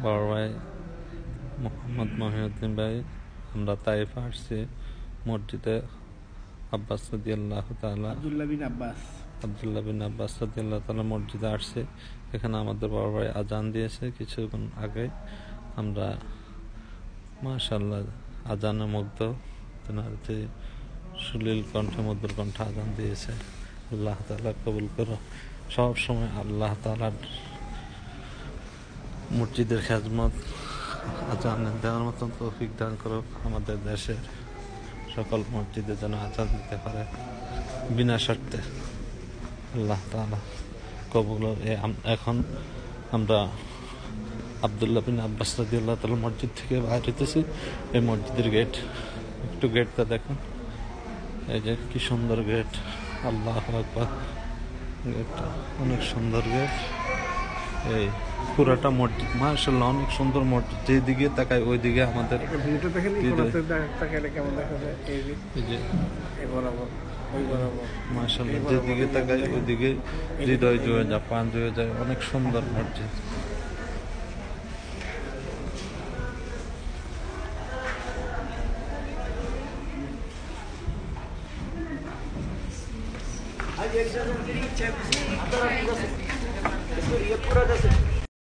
বড় ভাই মোহাম্মদ মহিউদ্দিন ভাই, আমরা তাইফ আসছি মসজিদে আব্বাস রাদিয়াল্লাহু তাআলা আব্দুল্লাহ বিন আব্বাস রাদিয়াল্লাহু তাআলা মসজিদে আসছে। এখানে আমাদের বড় ভাই আজান দিয়েছে কিছুক্ষণ আগে। আমরা মাশাআল্লাহ আজানে মুগ্ধ। তেনার যে সুলীল কণ্ঠে মধুর কণ্ঠে আজান দিয়েছে, আল্লাহ তাআলা কবুল করো। সব সময় আল্লাহ তাআলার মসজিদের খেদমত আজান দেওয়ার মতন তৌফিক দান করো। আমাদের দেশের সকল মসজিদে যেন আজান দিতে পারে বিনা শর্তে, আল্লাহ তাআলা কবুল। এখন আমরা আব্দুল্লাহ বিন আব্বাস রাদিয়াল্লাহু তাআলা মসজিদ থেকে বাইরে হইতেছি। এই মসজিদের গেট, একটু গেটটা দেখুন, এই যে কি সুন্দর গেট, আল্লাহু আকবার। গেটটা অনেক সুন্দর গেট। এই পুরাটা মসজিদ মাশাআল্লাহ অনেক সুন্দর মসজিদ। যেদিকে তাকাই ওইদিকে আমাদের মাশাআল্লাহ যেদিকে তাকাই ওইদিকে হৃদয় জুড়ে যায়, প্রাণ জুড়ে যায়। অনেক সুন্দর মসজিদ। पूरा